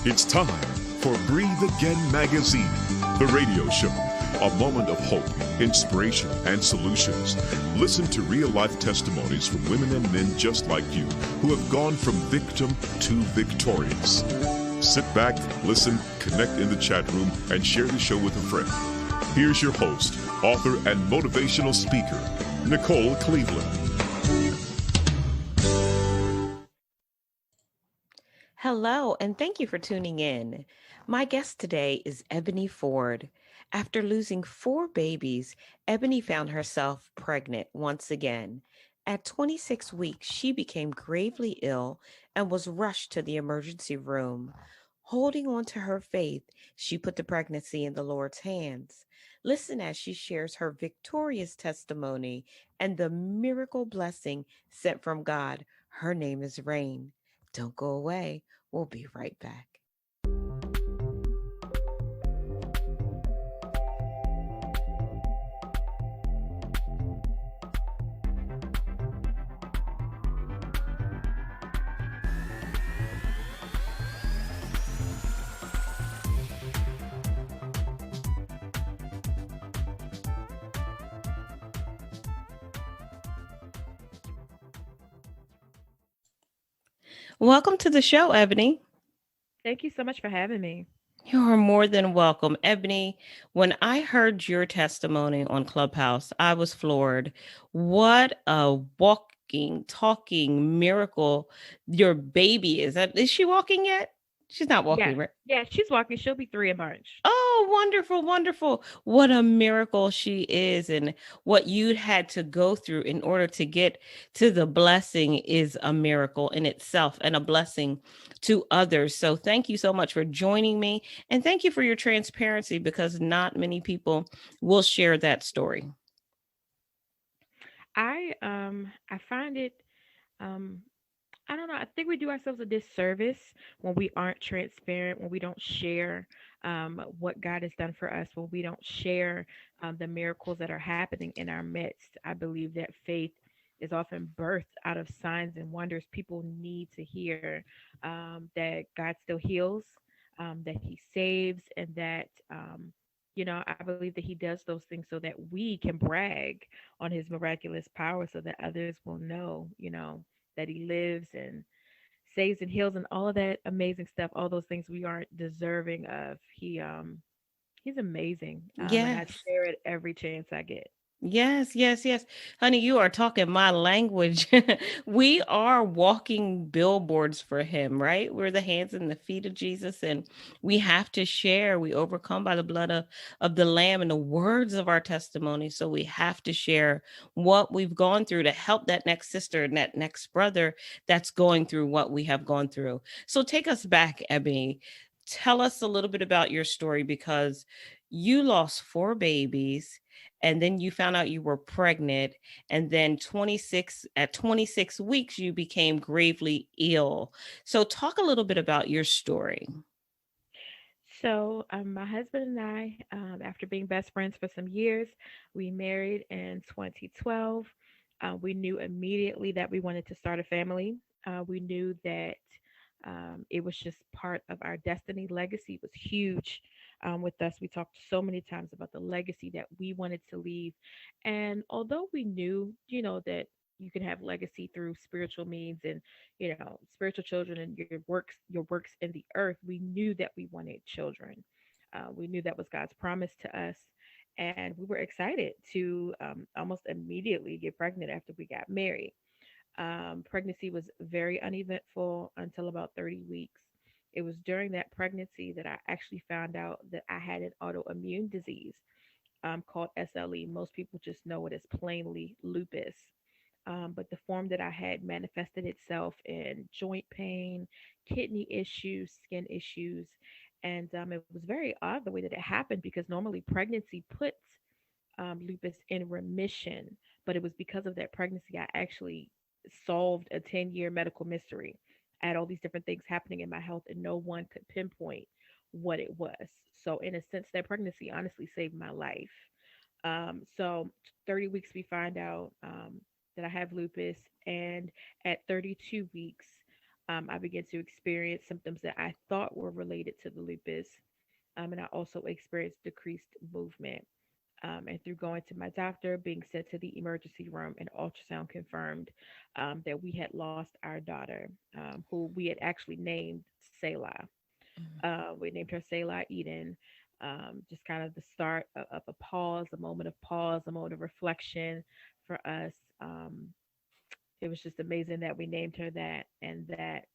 It's time for Breathe Again Magazine, the radio show. A moment of hope, inspiration, and solutions. Listen to real-life testimonies from women and men just like you who have gone from victim to victorious. Sit back, listen, connect in the chat room, and share the show with a friend. Here's your host, author, and motivational speaker, Nicole Cleveland. Hello, and thank you for tuning in. My guest today is Ebony Ford. After losing 4 babies, Ebony found herself pregnant once again. At 26 weeks, she became gravely ill and was rushed to the emergency room. Holding on to her faith, she put the pregnancy in the Lord's hands. Listen as she shares her victorious testimony and the miracle blessing sent from God. Her name is Rain. Don't go away. We'll be right back. Welcome to the show, Ebony. Thank you so much for having me. You are more than welcome. Ebony, when I heard your testimony on Clubhouse, I was floored. What a walking, talking miracle your baby is. Is she walking yet? She's not Yeah. walking, right? Yeah, she's walking. She'll be 3 in March. Oh, wonderful, wonderful. What a miracle she is. And what you had to go through in order to get to the blessing is a miracle in itself and a blessing to others. So thank you so much for joining me. And thank you for your transparency because not many people will share that story. I find it um I don't know. I think we do ourselves a disservice when we aren't transparent, when we don't share what God has done for us, when we don't share the miracles that are happening in our midst. I believe that faith is often birthed out of signs and wonders. People need to hear that God still heals, that He saves, and that. I believe that he does those things so that we can brag on his miraculous power so that others will know, that he lives and saves and heals and all of that amazing stuff, all those things we aren't deserving of. He's amazing. And I Yes. share it every chance I get. Yes, yes, yes. Honey, you are talking my language. We are walking billboards for him, right? We're the hands and the feet of Jesus, and we have to share. We overcome by the blood of the Lamb and the words of our testimony. So we have to share what we've gone through to help that next sister and that next brother that's going through what we have gone through. So take us back, Ebony. Tell us a little bit about your story because you lost 4 babies and then you found out you were pregnant and then 26 weeks you became gravely ill. So talk a little bit about your story. So, my husband and I, after being best friends for some years, we married in 2012. We knew immediately that we wanted to start a family. We knew that it was just part of our destiny. Legacy was huge with us. We talked so many times about the legacy that we wanted to leave. And although we knew, that you can have legacy through spiritual means and spiritual children and your works in the earth, we knew that we wanted children. We knew that was God's promise to us, and we were excited to almost immediately get pregnant after we got married. Pregnancy was very uneventful until about 30 weeks. It was during that pregnancy that I actually found out that I had an autoimmune disease called SLE. Most people just know it as plainly lupus. But the form that I had manifested itself in joint pain, kidney issues, skin issues. And it was very odd the way that it happened because normally pregnancy puts lupus in remission. But it was because of that pregnancy I actually solved a 10-year medical mystery. I had all these different things happening in my health, and no one could pinpoint what it was. So, in a sense, that pregnancy honestly saved my life. So 30 weeks, we find out that I have lupus, and at 32 weeks, I began to experience symptoms that I thought were related to the lupus. And I also experienced decreased movement. And through going to my doctor, being sent to the emergency room, and ultrasound confirmed that we had lost our daughter, who we had actually named Selah. We named her Selah Eden. Just kind of the start of a pause, a moment of pause, a moment of reflection for us. It was just amazing that we named her that, and that,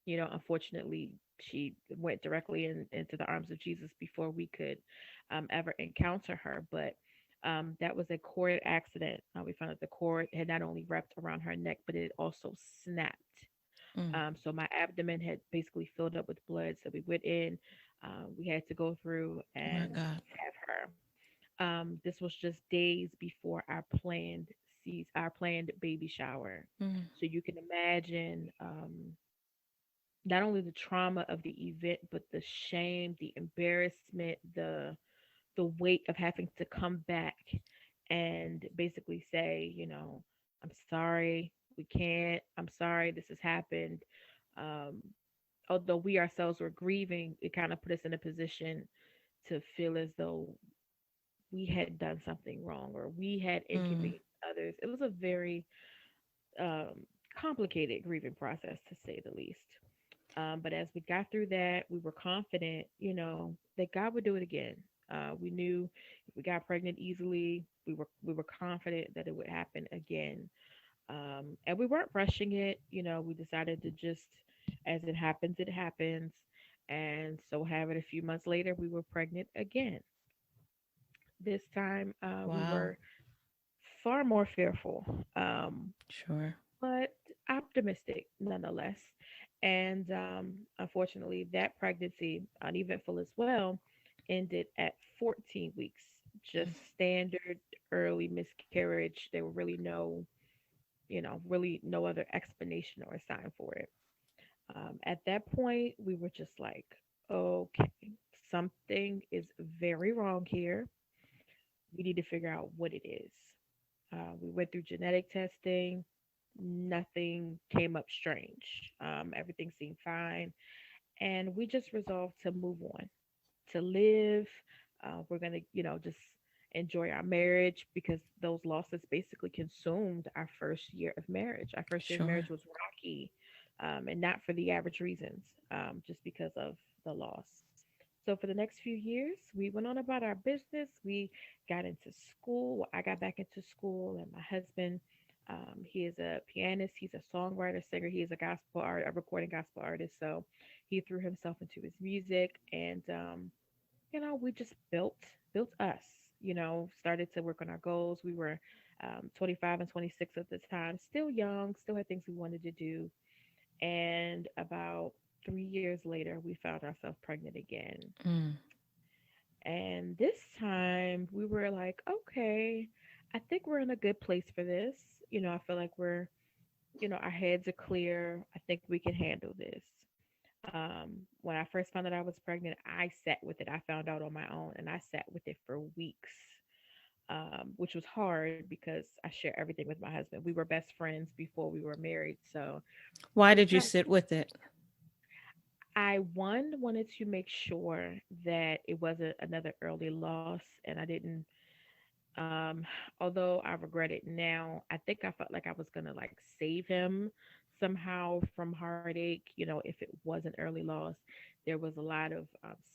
unfortunately, she went directly into the arms of Jesus before we could ever encounter her. But that was a cord accident. We found that the cord had not only wrapped around her neck, but it also snapped. Mm. So my abdomen had basically filled up with blood. So we went in. We had to go through My and God. have her. This was just days before our planned baby shower. Mm. So you can imagine, not only the trauma of the event, but the shame, the embarrassment, the weight of having to come back and basically say, I'm sorry, we can't. I'm sorry, this has happened. Um, Although we ourselves were grieving, it kind of put us in a position to feel as though we had done something wrong or we had Mm. inconvenienced others. It was a very um, complicated grieving process, to say the least. But as we got through that, we were confident, that God would do it again. We knew if we got pregnant easily, we were confident that it would happen again. And we weren't rushing it. We decided to just, as it happens, it happens. And so, have it a few months later, we were pregnant again. This time, we Wow. were far more fearful, Sure. but optimistic nonetheless. And unfortunately, that pregnancy, uneventful as well, ended at 14 weeks. Just standard early miscarriage. There were really no other explanation or sign for it. At that point, we were just like, okay, something is very wrong here. We need to figure out what it is. We went through genetic testing. Nothing came up strange. Everything seemed fine. And we just resolved to move on, to live. We're going to, just enjoy our marriage because those losses basically consumed our first year of marriage. Our first year of Sure. marriage was rocky, and not for the average reasons, just because of the loss. So for the next few years, we went on about our business. We got into school. Well, I got back into school, and my husband, he is a pianist. He's a songwriter, singer. He is a recording gospel artist. So he threw himself into his music, and we just built us. Started to work on our goals. We were 25 and 26 at the time, still young, still had things we wanted to do. And about 3 years later, we found ourselves pregnant again. Mm. And this time we were like, okay, I think we're in a good place for this. I feel like our heads are clear. I think we can handle this. When I first found out I was pregnant, I sat with it. I found out on my own and I sat with it for weeks, which was hard because I share everything with my husband. We were best friends before we were married. So Why it was did you kind of, sit with it? wanted to make sure that it wasn't another early loss and I didn't. Um, Although I regret it now, I think I felt like I was gonna like save him somehow from heartache. If it was an early loss, there was a lot of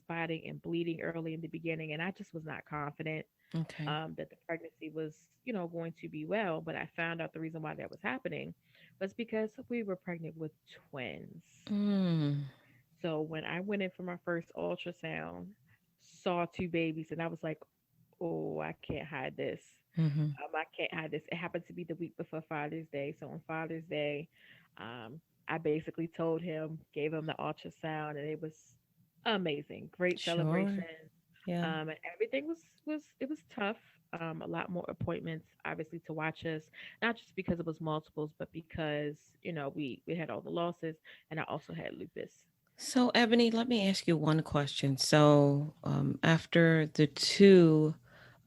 spotting and bleeding early in the beginning, and I just was not confident Okay. that the pregnancy was, going to be well. But I found out the reason why that was happening was because we were pregnant with twins. Mm. So when I went in for my first ultrasound, saw two babies, and I was like, oh, I can't hide this. Mm-hmm. I can't hide this. It happened to be the week before Father's Day. So on Father's Day, I basically told him, gave him the ultrasound, and it was amazing. Great celebration. Sure. Yeah. And everything was tough. A lot more appointments, obviously, to watch us, not just because it was multiples, but because we had all the losses, and I also had lupus. So, Ebony, let me ask you one question. So, after the two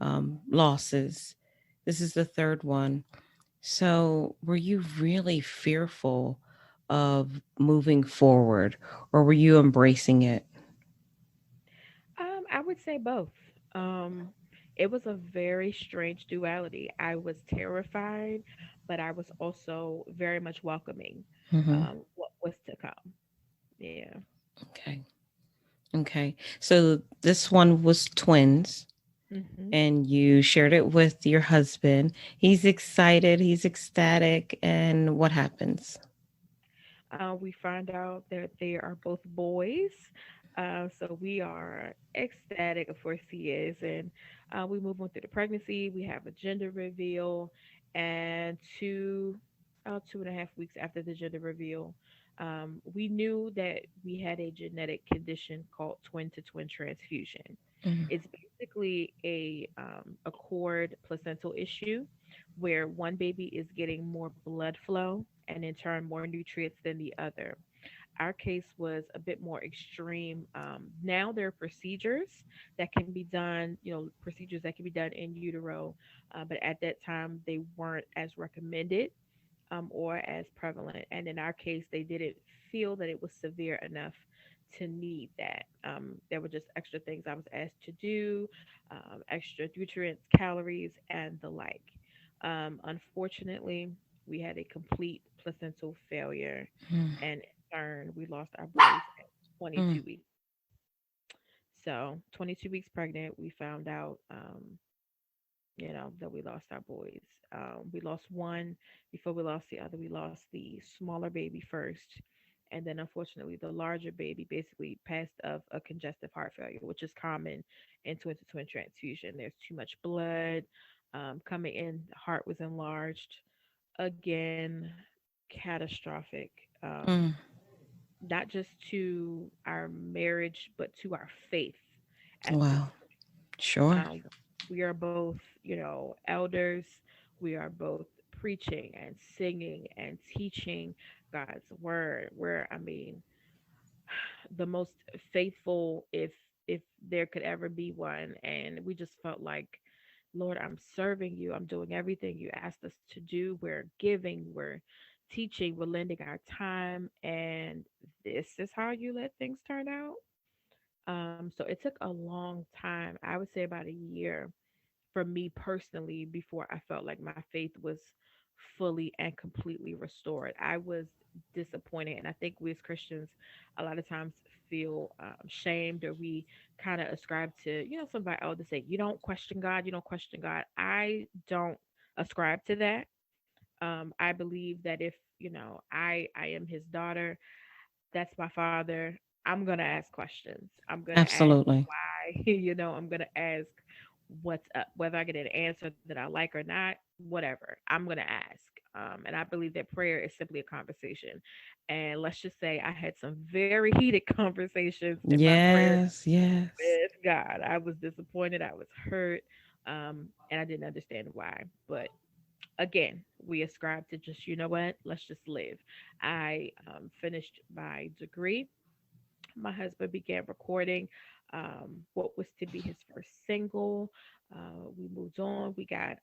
losses, this is the third one. So, were you really fearful of moving forward, or were you embracing it? I would say both. Um, it was a very strange duality. I was terrified, but I was also very much welcoming Hmm. what was to come. Yeah. Okay. Okay. So this one was twins, hmm and you shared it with your husband. He's excited, he's ecstatic, and what happens? We find out that they are both boys. So we are ecstatic, of course, he is. And we move on through the pregnancy. We have a gender reveal. And 2.5 weeks after the gender reveal, we knew that we had a genetic condition called twin to twin transfusion. Mm, It's basically a cord placental issue where one baby is getting more blood flow and in turn more nutrients than the other. Our case was a bit more extreme. Now there are procedures that can be done, procedures that can be done in utero, but at that time they weren't as recommended or as prevalent. And in our case, they didn't feel that it was severe enough to need that. There were just extra things I was asked to do, extra nutrients, calories, and the like. Unfortunately, we had a complete placental failure, mm, and in turn, we lost our boys at mm. 22 weeks. So, 22 weeks pregnant, we found out that we lost our boys. We lost one before we lost the other. We lost the smaller baby first. And then, unfortunately, the larger baby basically passed of a congestive heart failure, which is common in twin to twin transfusion. There's too much blood coming in, the heart was enlarged. Again, catastrophic, Mm. not just to our marriage, but to our faith at this Wow. Sure. um, we are both, elders. We are both preaching and singing and teaching God's word. We're, I mean, the most faithful, if there could ever be one. And we just felt like, Lord, I'm serving you. I'm doing everything you asked us to do. We're giving. We're teaching. We're lending our time. And this is how you let things turn out. So it took a long time. I would say about a year for me personally before I felt like my faith was fully and completely restored. I was disappointed, and I think we as Christians a lot of times feel shamed, or we kind of ascribe to some of our elders say you don't question God, you don't question God. I don't ascribe to that. I believe that if I am His daughter, that's my father. I'm gonna ask questions. I'm gonna ask Absolutely. why. I'm gonna ask what's up, whether I get an answer that I like or not, whatever. I'm gonna ask. And I believe that prayer is simply a conversation. And let's just say I had some very heated conversations in my prayer Yes, yes. with God. I was disappointed. I was hurt. And I didn't understand why. But again, we ascribe to just, you know what, let's just live. I finished my degree. My husband began recording what was to be his first single. We moved on. We got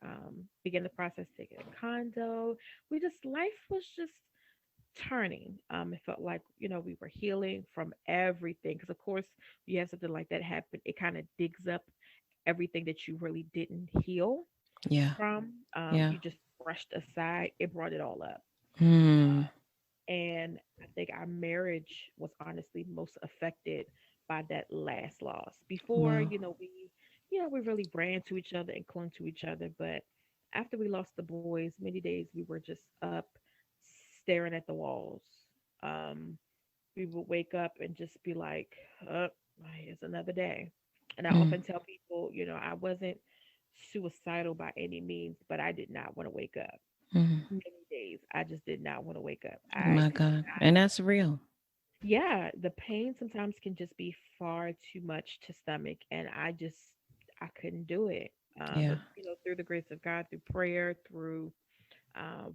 began the process to get a condo. We just life was just turning. It felt like we were healing from everything because of course you have something like that happen. It kind of digs up everything that you really didn't heal Yeah, from. yeah. You just brushed aside. It brought it all up. Hmm. And I think our marriage was honestly most affected by that last loss. Before, Wow. we really ran to each other and clung to each other. But after we lost the boys, many days we were just up staring at the walls. Um, we would wake up and just be like, oh, it's another day. And I Mm, often tell people, I wasn't suicidal by any means, but I did not want to wake up. mm. Many days I just did not want to wake up. I My could God. And that's real. Yeah, the pain sometimes can just be far too much to stomach, and I couldn't do it. Yeah. But through the grace of God, through prayer, through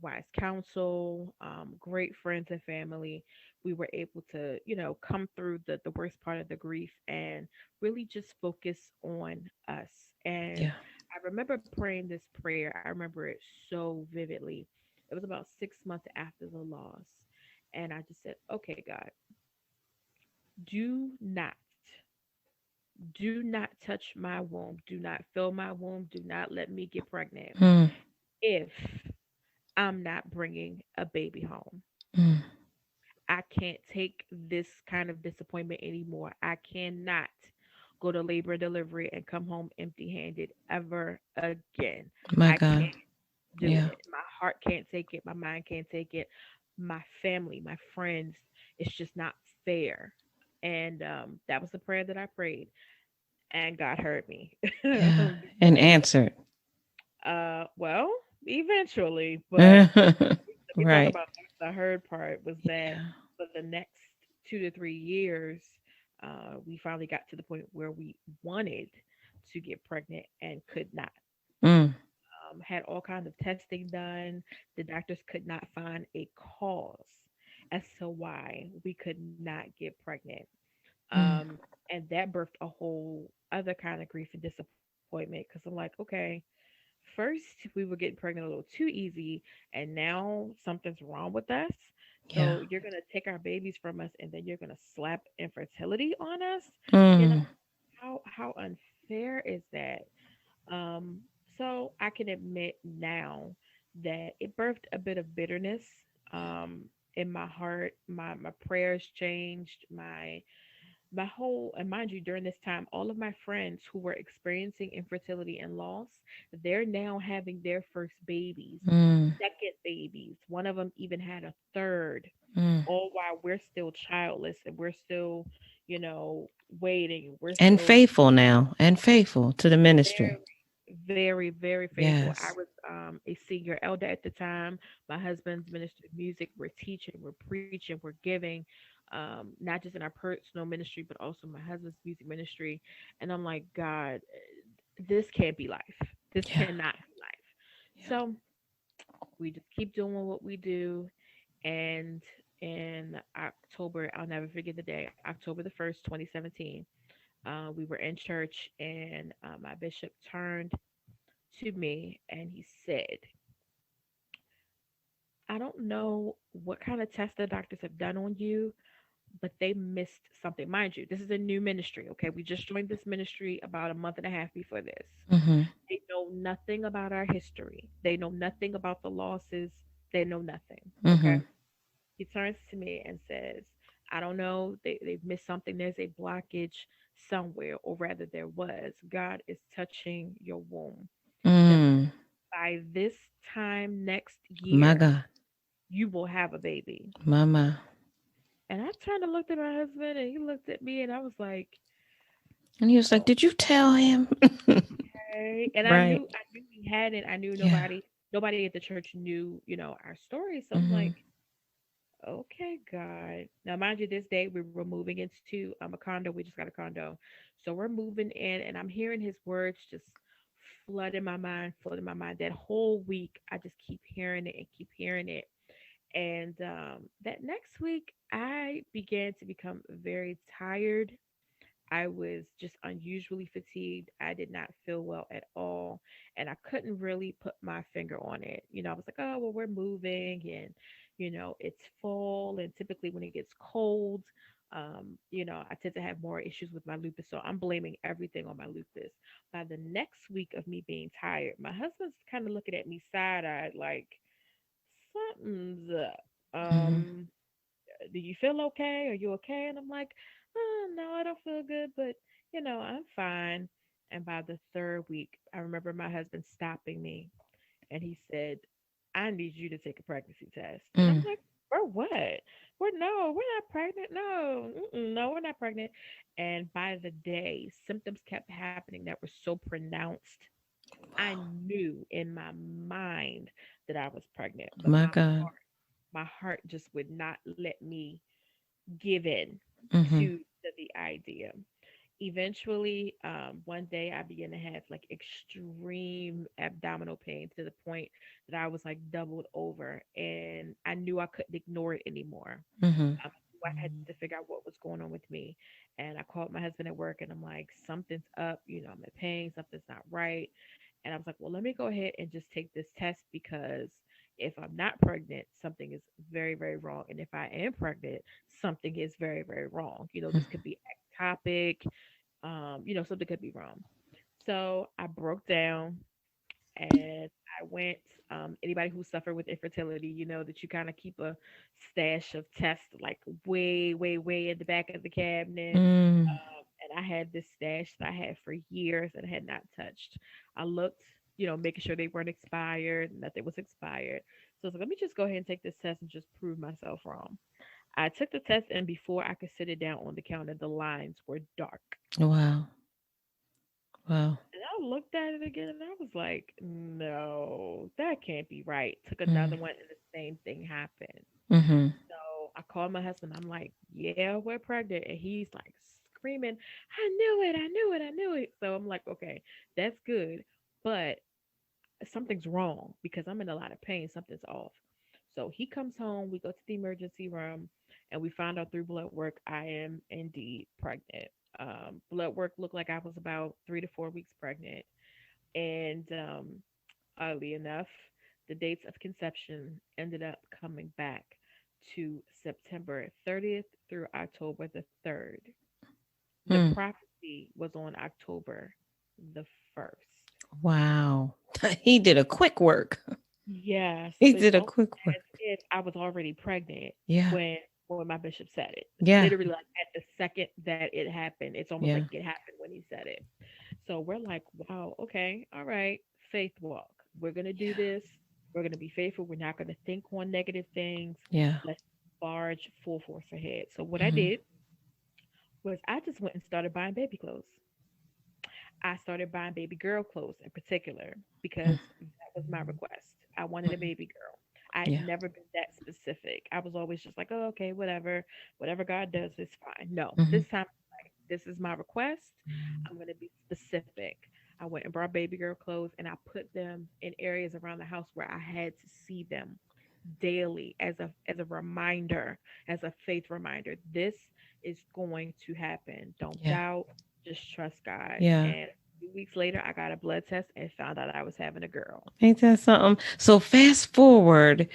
wise counsel, great friends and family, we were able to come through the worst part of the grief and really just focus on us. And Yeah. I remember praying this prayer. I remember it so vividly. It was about 6 months after the loss, And I just said, okay, God, do not, do not touch my womb. Do not fill my womb. Do not let me get pregnant Mm, if I'm not bringing a baby home. mm. I can't take this kind of disappointment anymore. I cannot go to labor and delivery and come home empty handed ever again. My I God. can't do Yeah. it. My heart can't take it. My mind can't take it. My family, my friends, it's just not fair. And that was the prayer that I prayed, and God heard me. Yeah. And Because, answered. well, eventually, but let me talk Right. about the hard part was that Yeah. for the next 2 to 3 years, we finally got to the point where we wanted to get pregnant and could not. Mm, Had all kinds of testing done. The doctors could not find a cause as to why we could not get pregnant. mm. Um, and that birthed a whole other kind of grief and disappointment because I'm like, okay, first we were getting pregnant a little too easy, and now something's wrong with us. Yeah. So you're gonna take our babies from us, and then you're gonna slap infertility on us. You know Mm, how unfair is that? Um, so I can admit now that it birthed a bit of bitterness um, in my heart. My prayers changed. My whole, and mind you, during this time, all of my friends who were experiencing infertility and loss, they're now having their first babies, mm, second babies. One of them even had a third, mm. all while we're still childless and we're still, you know, waiting. We're And still faithful now. And faithful to the ministry. very, very faithful. I Yes. was a senior elder at the time. My husband's ministry of music. We're teaching, we're preaching, we're giving, not just in our personal ministry, but also my husband's music ministry. And I'm like, God, this can't be life. This Yeah. cannot be life. Yeah. So we just keep doing what we do. And in October, I'll never forget the day, October the 1st, 2017, we were in church, and my bishop turned to me and he said, I don't know what kind of test the doctors have done on you, but they missed something. Mind you, this is a new ministry. Okay. We just joined this ministry about a month and a half before this. Mm-hmm. They know nothing about our history, they know nothing about the losses, they know nothing. Okay. Mm-hmm. He turns to me and says, I don't know. They've missed something. There's a blockage somewhere, or rather, there was. God is touching your womb. That Mm. by this time next My year, God. you will have a baby. Mama. And I turned and looked at my husband, and he looked at me, and I was like, And he was like, did you tell him? okay. And Right. I knew he hadn't. I knew Yeah. nobody at the church knew, our story. So I'm Mm-hmm. like, okay, God. Now, mind you, this day we were moving into a condo. We just got a condo. So we're moving in, and I'm hearing his words just flooding my mind. That whole week, I just keep hearing it and keep hearing it. And that next week, I began to become very tired. I was just unusually fatigued. I did not feel well at all. And I couldn't really put my finger on it. I was like, oh, well, we're moving and, it's fall. And typically when it gets cold, I tend to have more issues with my lupus. So I'm blaming everything on my lupus. By the next week of me being tired, my husband's kind of looking at me side eyed like, something's up. Mm-hmm. Do you feel okay? Are you okay? And I'm like, oh, no, I don't feel good, but I'm fine. And by the third week, I remember my husband stopping me and he said, I need you to take a pregnancy test. And I'm Mm. like, for what? We're not pregnant. No, no, we're not pregnant. And by the day, symptoms kept happening that were so pronounced. I knew in my mind that I was pregnant, but My God. my heart just would not let me give in Mm-hmm. to the idea. Eventually, one day I began to have like extreme abdominal pain to the point that I was like doubled over, and I knew I couldn't ignore it anymore. Mm-hmm. I had to figure out what was going on with me, and I called my husband at work, and I'm like, something's up, I'm in pain, something's not right, and I was like, well, let me go ahead and just take this test because If I'm not pregnant, something is very, very wrong. And if I am pregnant, something is very, very wrong. This could be ectopic, something could be wrong. So I broke down and I went. Anybody who suffered with infertility, you know that you kind of keep a stash of tests like way, way, way in the back of the cabinet. Mm. And I had this stash that I had for years and had not touched. I looked, making sure they weren't expired, nothing was expired. So I was like, let me just go ahead and take this test and just prove myself wrong. I took the test, and before I could sit it down on the counter, the lines were dark. Wow. Wow. And I looked at it again and I was like, no, that can't be right. Took Mm. another one and the same thing happened. Mm-hmm. So I called my husband. I'm like, yeah, we're pregnant. And he's like screaming, I knew it, I knew it, I knew it. So I'm like, okay, that's good. But something's wrong because I'm in a lot of pain. Something's off. So he comes home. We go to the emergency room and we find out through blood work I am indeed pregnant. Blood work looked like I was about 3 to 4 weeks pregnant. And oddly enough, the dates of conception ended up coming back to September 30th through October the 3rd. The Mm. prophecy was on October the 1st. Wow. He did a quick work. Yes, He but it's did a almost quick as work. if I was already pregnant Yeah. when my bishop said it. Yeah. Literally, like at the second that it happened, it's almost like Yeah. it happened when he said it. So we're like, wow, okay, all right, faith walk. We're gonna do Yeah. this. We're gonna be faithful. We're not gonna think on negative things. Yeah. Let's barge full force ahead. So what I Mm-hmm. did was I just went and started buying baby clothes. I started buying baby girl clothes in particular because that was my request. I wanted a Mm-hmm. baby girl. I had Yeah. never been that specific. I was always just like, oh, okay, whatever God does is fine. No, Mm-hmm. this time, like, this is my request. I'm going to be specific. I went and brought baby girl clothes and I put them in areas around the house where I had to see them daily as a reminder, as a faith reminder. This is going to happen. Don't Yeah. doubt, just trust God. Yeah. And 2 weeks later, I got a blood test and found out I was having a girl. Ain't that something? So fast forward,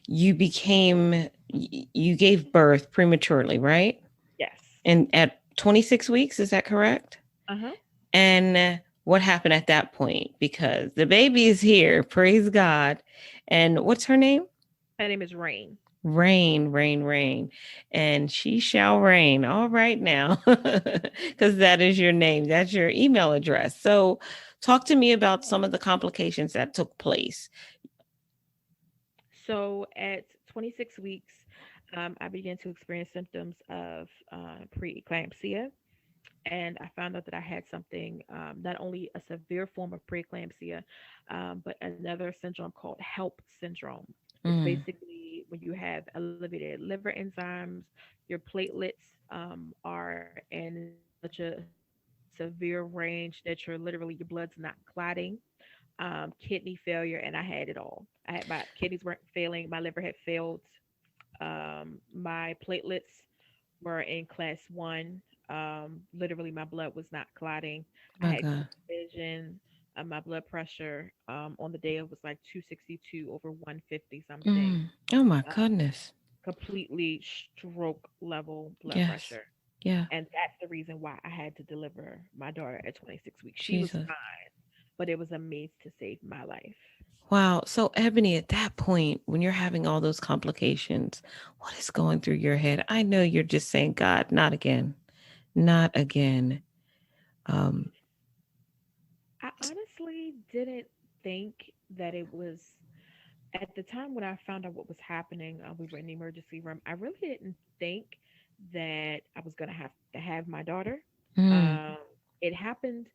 you became, you gave birth prematurely, right? Yes. And at 26 weeks, is that correct? Uh huh. And what happened at that point? Because the baby is here, praise God. And what's her name? Her name is Rain. Rain, rain, rain. And she shall reign. All right now. Because that is your name, that's your email address. So, talk to me about some of the complications that took place. So at 26 weeks, I began to experience symptoms of preeclampsia. And I found out that I had something, not only a severe form of preeclampsia, but another syndrome called HELP syndrome. It's Mm, basically when you have elevated liver enzymes, your platelets are in such a severe range that you're literally your blood's not clotting, kidney failure, and I had it all. I had my kidneys weren't failing, my liver had failed, my platelets were in class one. Literally, my blood was not clotting. I my had God. clear vision. My blood pressure on the day it was like 262 over 150 something. Mm. Oh my Uh, goodness. Completely stroke level blood Yes. pressure. Yeah. And that's the reason why I had to deliver my daughter at 26 weeks. She was Jesus. fine, but it was a means to save my life. Wow. So, Ebony, at that point, when you're having all those complications, what is going through your head? I know you're just saying, God, not again, not again. Um, I honestly didn't think that it was at the time when I found out what was happening. We were in the emergency room. I really didn't think that I was going to have my daughter. mm, Um, it happened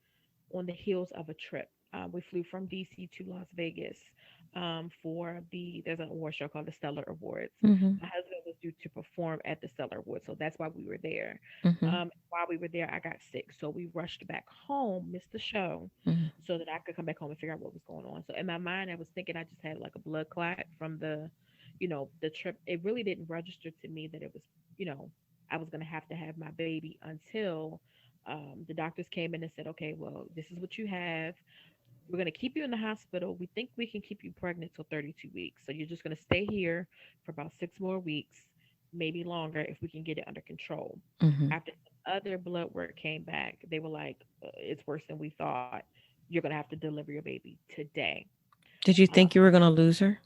on the heels of a trip. We flew from DC to Las Vegas for there's an award show called the Stellar Awards. mm-hmm, My husband was due to perform at the Stellar Awards, so that's why we were there. mm-hmm, While we were there, I got sick, so we rushed back home, missed the show, mm-hmm. so that I could come back home and figure out what was going on. So in my mind, I was thinking I just had like a blood clot from the trip. It really didn't register to me that it was, you know, I was gonna have to have my baby until the doctors came in and said, okay, well, this is what you have. We're going to keep you in the hospital. We think we can keep you pregnant till 32 weeks. So you're just going to stay here for about 6 more weeks, maybe longer if we can get it under control. Hmm. After some other blood work came back, they were like, it's worse than we thought. You're going to have to deliver your baby today. Did you Uh, think you were going to lose her?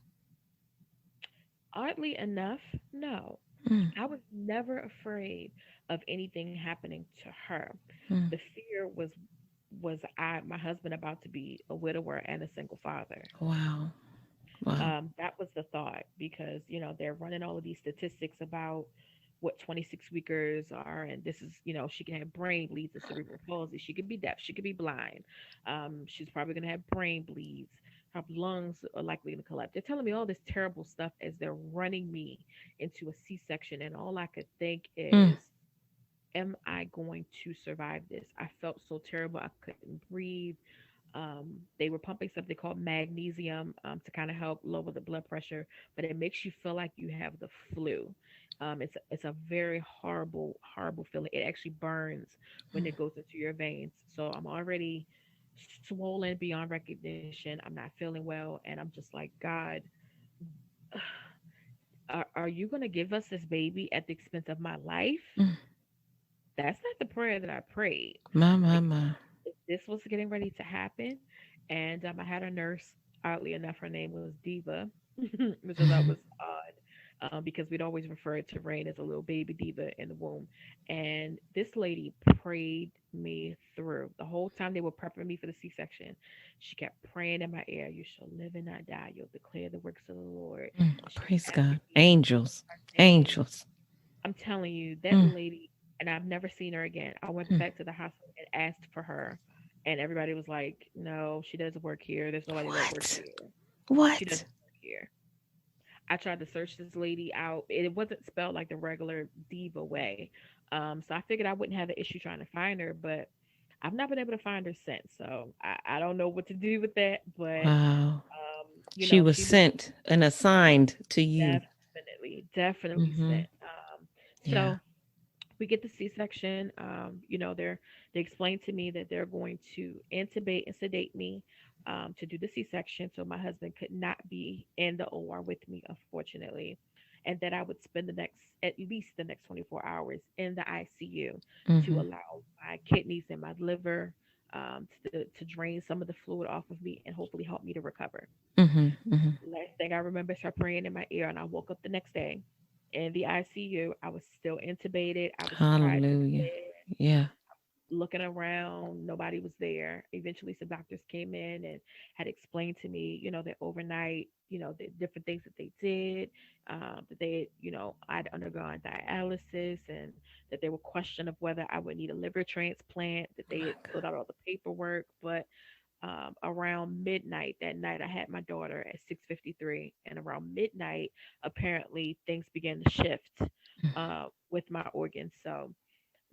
Oddly enough, no. Mm, I was never afraid of anything happening to her. mm. The fear was my husband about to be a widower and a single father. Wow. Wow. That was the thought because they're running all of these statistics about what 26 weekers are, and this is she can have brain bleeds and cerebral palsy. She could be deaf. She could be blind. She's probably going to have brain bleeds. Her lungs are likely to collapse. They're telling me all this terrible stuff as they're running me into a C-section, and all I could think Mm, is, am I going to survive this? I felt so terrible. I couldn't breathe. They were pumping something called magnesium to kind of help lower the blood pressure, but it makes you feel like you have the flu. It's a very horrible, horrible feeling. It actually burns when it goes into your veins. So I'm already swollen beyond recognition. I'm not feeling well, and I'm just like, God, are you going to give us this baby at the expense of my life? mm. That's not the prayer that I prayed. My, my, Like, my. if this was getting ready to happen, and I had a nurse. Oddly enough, her name was Diva, which I thought was odd, because we'd always referred to Rain as a little baby diva in the womb. And this lady prayed me through the whole time they were prepping me for the C-section. She kept praying in my ear, "You shall live and not die. You'll declare the works of the Lord." Mm, And she was praise God. asking me Angels. her name. Angels. I'm telling you, that Mm, lady, and I've never seen her again. I went mm. back to the hospital and asked for her, and everybody was like, "No, she doesn't work here. There's nobody that works What? here. She What? doesn't work here." I tried to search this lady out. It wasn't spelled like the regular diva way. So I figured I wouldn't have an issue trying to find her, but I've not been able to find her since. So I don't know what to do with that, but Wow. She was she was sent and assigned to you. definitely Mm-hmm. sent. Yeah. So we get the C-section. They explained to me that they're going to intubate and sedate me to do the C-section, so my husband could not be in the OR with me, unfortunately, and that I would spend at least the next 24 hours in the ICU to Mm-hmm. allow my kidneys and my liver to drain some of the fluid off of me and hopefully help me to recover. Mm-hmm. Mm-hmm. Last thing I remember is her praying in my ear, and I woke up the next day in the ICU. I was still intubated. I was tied to the Hallelujah. bed, Yeah. looking around. Nobody was there. Eventually, some doctors came in and had explained to me, that overnight, the different things that they did, that I'd undergone dialysis, and that they were questioning of whether I would need a liver transplant, that they My had God. filled out all the paperwork. But around midnight that night, I had my daughter at 6:53, and around midnight, apparently things began to shift Mm. with my organs. So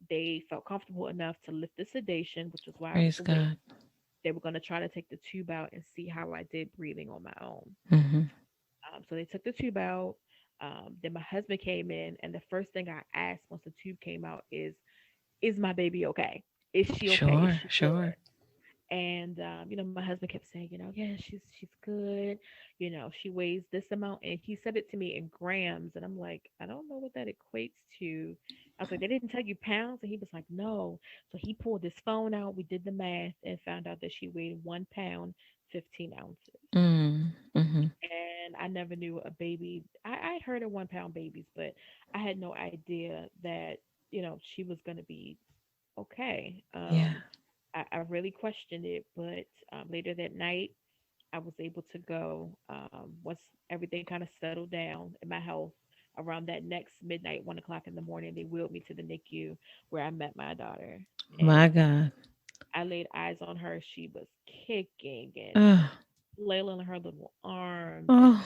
they felt comfortable enough to lift the sedation, which is why I was Praise awake. God. They were going to try to take the tube out and see how I did breathing on my own. Mm-hmm. So they took the tube out. Then my husband came in, and the first thing I asked once the tube came out is my baby okay? Is she okay? Is Sure. she Sure. good? And my husband kept saying, yeah, she's good. She weighs this amount, and he said it to me in grams, and I'm like, I don't know what that equates to. I was like, they didn't tell you pounds, and he was like, no. So he pulled his phone out. We did the math and found out that she weighed 1 pound 15 ounces. Mm. Mm-hmm. And I never knew a baby. I'd heard of 1 pound babies, but I had no idea that she was going to be okay. Yeah. I really questioned it, but later that night, I was able to go. Once everything kind of settled down in my health, around that next midnight, 1 o'clock in the morning, they wheeled me to the NICU where I met my daughter. My And God. I laid eyes on her. She was kicking and Oh. flailing her little arms, and Oh.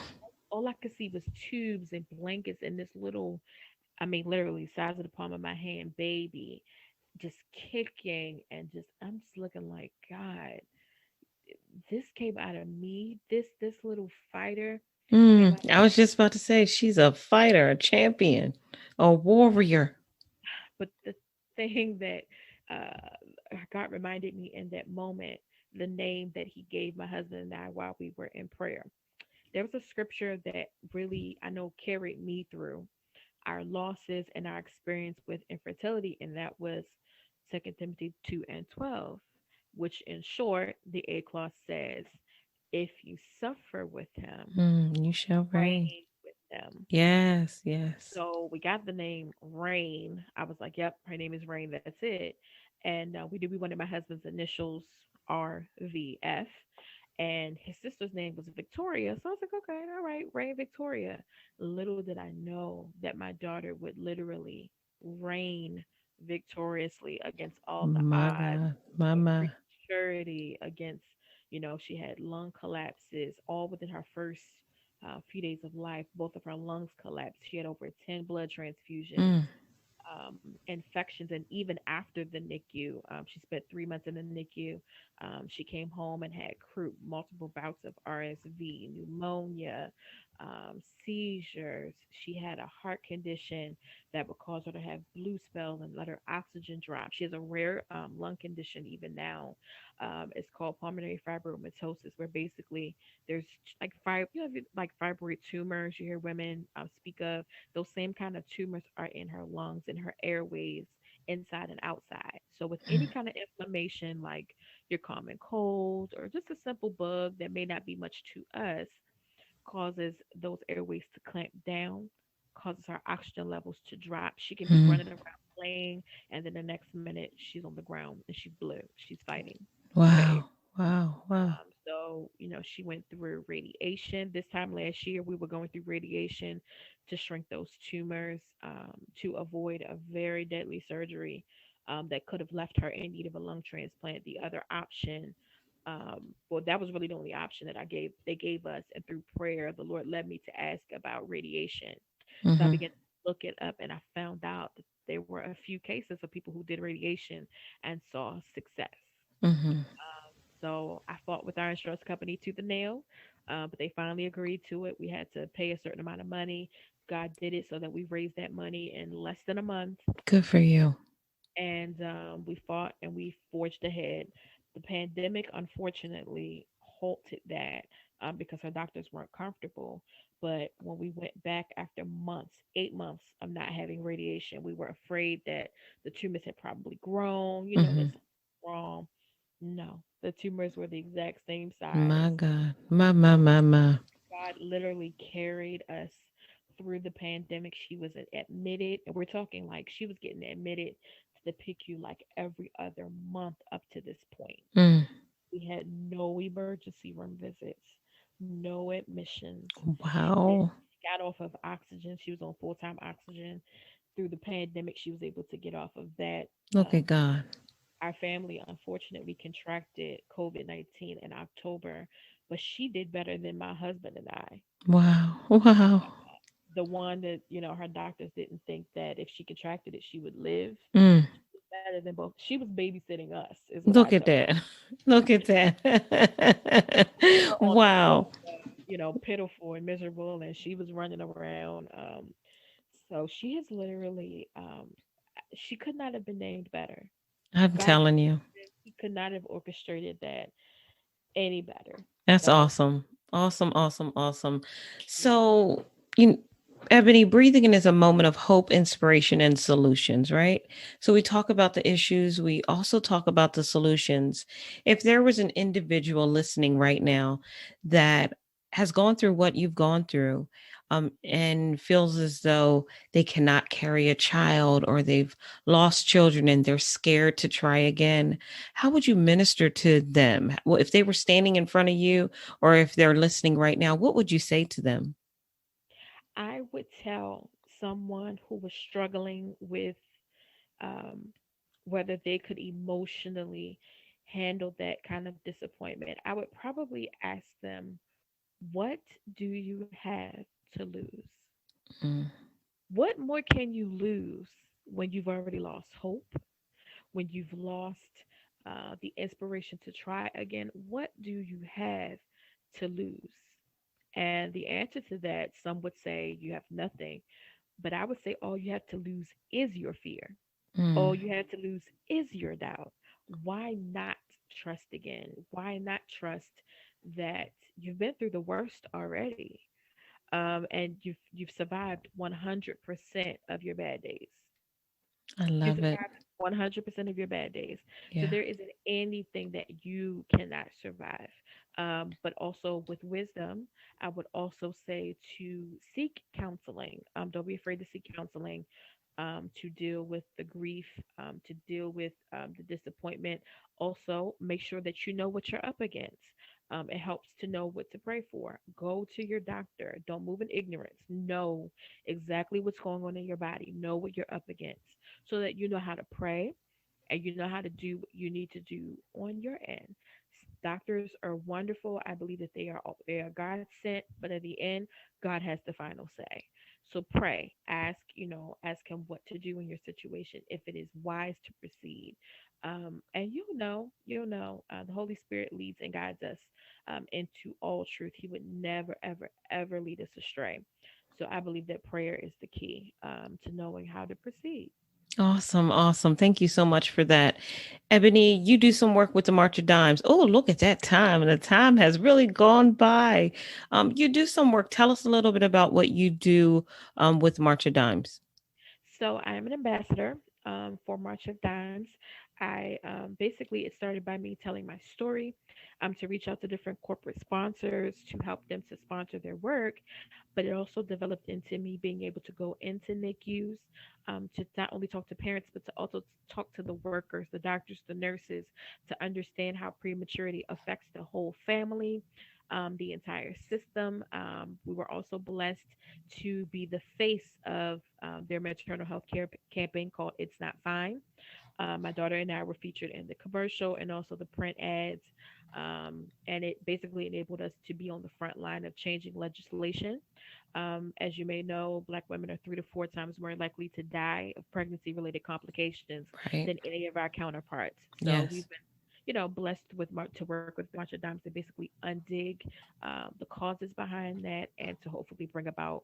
all I could see was tubes and blankets and this little, I mean, literally size of the palm of my hand, baby, just kicking, and just I'm just looking like, God, this came out of me. This little fighter came Mm. out of I was just about to say she's a fighter, a champion, a warrior. but the thing that God reminded me in that moment, the name that he gave my husband and I while we were in prayer. There was a scripture that really, I know, carried me through our losses and our experience with infertility, and that was 2 Timothy 2:12, which in short, the A clause says, if you suffer with him, You shall reign. reign with them. Yes, yes. So we got the name Rain. I was like, yep, her name is Rain. That's it. And we wanted my husband's initials RVF. And his sister's name was Victoria. So I was like, okay, all right, Rain Victoria. Little did I know that my daughter would literally reign victoriously against all the My odds, God. My, with my. prematurity, against, she had lung collapses all within her first few days of life. Both of her lungs collapsed. She had over 10 blood transfusions, Mm, infections, and even after the NICU, she spent 3 months in the NICU. She came home and had multiple bouts of RSV, pneumonia, seizures. She had a heart condition that would cause her to have blue spells and let her oxygen drop. She has a rare lung condition even now. It's called pulmonary fibromatosis, where basically there's like like fibroid tumors you hear women speak of. Those same kind of tumors are in her lungs, in her airways, inside and outside. So with any kind of inflammation, like your common cold or just a simple bug that may not be much to us, causes those airways to clamp down, causes her oxygen levels to drop. She can be mm. running around playing, and then the next minute she's on the ground and she's blue. She's fighting. Okay. Wow. Wow. Wow. So, she went through radiation. This time last year, we were going through radiation to shrink those tumors, to avoid a very deadly surgery that could have left her in need of a lung transplant. The other option, well, that was really the only option that they gave us. And through prayer, the Lord led me to ask about radiation. So I Mm-hmm. began to look it up, and I found out that there were a few cases of people who did radiation and saw success. Mm-hmm. So I fought with our insurance company tooth and nail, but they finally agreed to it. We had to pay a certain amount of money. God did it so that we raised that money in less than a month, Good for you. and we fought and we forged ahead. The pandemic, unfortunately, halted that because our doctors weren't comfortable. But when we went back after months, 8 months of not having radiation, we were afraid that the tumors had probably grown, Mm-hmm. that something was wrong. No, the tumors were the exact same size. My God. My. God literally carried us through the pandemic. She was admitted, and we're talking like she was getting admitted to the PICU like every other month up to this point. Mm. We had no emergency room visits, no admissions. And Wow. she got off of oxygen. She was on full time oxygen. Through the pandemic, she was able to get off of that. Look at Um, God. our family unfortunately contracted COVID-19 in October, but she did better than my husband and I. Wow. Wow. The one that, her doctors didn't think that if she contracted it, she would live. Mm. Better than both. She was babysitting us, is what I Look at tell that. Look at that. we were on the Wow. sofa, pitiful and miserable, and she was running around. So she has literally, she could not have been named better. I'm God, telling you. he could not have orchestrated that any better. That's So, awesome. Awesome, awesome, awesome. yeah. So, you Ebony, breathing is a moment of hope, inspiration, and solutions, right? So we talk about the issues, we also talk about the solutions. If there was an individual listening right now that has gone through what you've gone through, and feels as though they cannot carry a child or they've lost children and they're scared to try again, how would you minister to them? Well, if they were standing in front of you or if they're listening right now, what would you say to them? I would tell someone who was struggling with um, whether they could emotionally handle that kind of disappointment. I would probably ask them, what do you have to lose? Mm, What more can you lose when you've already lost hope, when you've lost the inspiration to try again? What do you have to lose? And the answer to that, some would say you have nothing, but I would say all you have to lose is your fear. mm, All you have to lose is your doubt. Why not trust again? Why not trust that you've been through the worst already, and you've survived 100% of your bad days. I You love it. survived 100% of your bad days. So Yeah. there isn't anything that you cannot survive. But also with wisdom, I would also say to seek counseling. Don't be afraid to seek counseling, to deal with the grief, to deal with the disappointment. Also, make sure that you know what you're up against. It helps to know what to pray for. Go to your doctor. Don't move in ignorance. Know exactly what's going on in your body. Know what you're up against so that you know how to pray and you know how to do what you need to do on your end. Doctors are wonderful. I believe that they are God sent, but at the end, God has the final say. So pray, ask Him what to do in your situation, if it is wise to proceed, and the Holy Spirit leads and guides us into all truth. He would never, ever, ever lead us astray. So I believe that prayer is the key to knowing how to proceed. Awesome. Awesome. Thank you so much for that. Ebony, you do some work with the March of Dimes. Oh, look at that time. And the time has really gone by. You do some work. Tell us a little bit about what you do with March of Dimes. So I am an ambassador for March of Dimes. I basically it started by me telling my story, to reach out to different corporate sponsors to help them to sponsor their work, but it also developed into me being able to go into NICUs, to not only talk to parents but to also talk to the workers, the doctors, the nurses, to understand how prematurity affects the whole family. The entire system. We were also blessed to be the face of their maternal health care campaign called It's Not Fine. My daughter and I were featured in the commercial and also the print ads. And it basically enabled us to be on the front line of changing legislation. As you may know, Black women are 3 to 4 times more likely to die of pregnancy related complications Right. than any of our counterparts. So Yes. we've been blessed to work with March of Dimes to basically undig the causes behind that and to hopefully bring about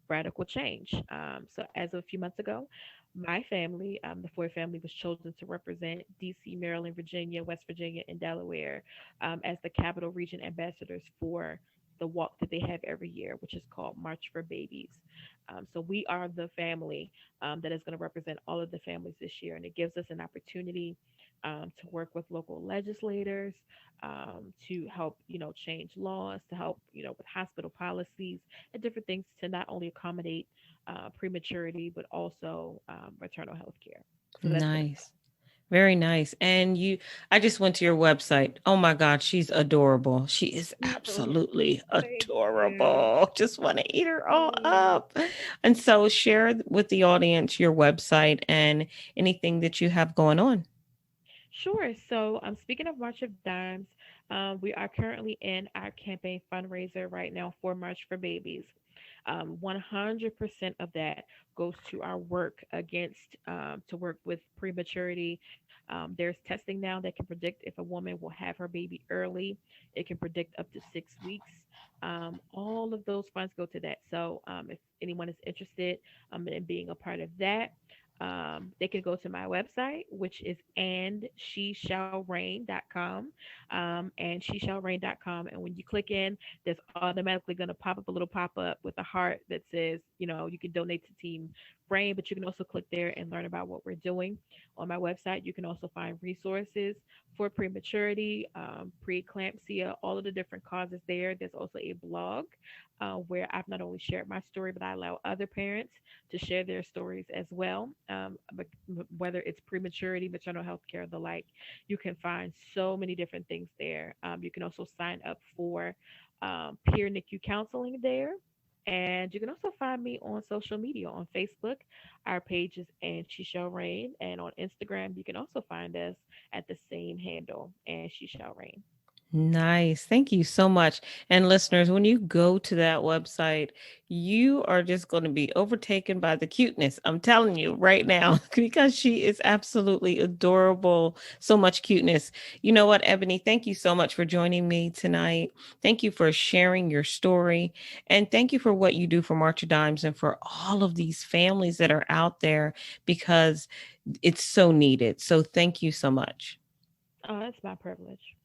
radical change. So as of a few months ago, my family, the Ford family, was chosen to represent DC, Maryland, Virginia, West Virginia, and Delaware as the capital region ambassadors for the walk that they have every year, which is called March for Babies. So we are the family that is going to represent all of the families this year, and it gives us an opportunity to work with local legislators, to help change laws, to help with hospital policies and different things to not only accommodate prematurity but also maternal health care. So that's what it's Nice. Very nice. And I just went to your website. Oh my God, she's adorable. She is about. absolutely Thank you. adorable. Just want to eat her all Mm. up. And so share with the audience your website and anything that you have going on. Sure. So, speaking of March of Dimes, we are currently in our campaign fundraiser right now for March for Babies. 100% of that goes to our work against to work with prematurity. There's testing now that can predict if a woman will have her baby early. It can predict up to 6 weeks. All of those funds go to that. So if anyone is interested in being a part of that, they can go to my website, which is andsheshallreign.com, andsheshallreign.com. And when you click in, there's automatically going to pop up a little pop up with a heart that says, you can donate to Team Brain, but you can also click there and learn about what we're doing. On my website, you can also find resources for prematurity, preeclampsia, all of the different causes there. There's also a blog where I've not only shared my story, but I allow other parents to share their stories as well. Whether it's prematurity, maternal health care, the like, you can find so many different things there. You can also sign up for peer NICU counseling there. And you can also find me on social media on Facebook. Our page is and She Shall Reign. And on Instagram, you can also find us at the same handle, and She Shall Reign. Nice. Thank you so much. And listeners, when you go to that website, you are just going to be overtaken by the cuteness. I'm telling you right now, because she is absolutely adorable. So much cuteness. You know what, Ebony? Thank you so much for joining me tonight. Thank you for sharing your story. And thank you for what you do for March of Dimes and for all of these families that are out there because it's so needed. So thank you so much. Oh, that's my privilege.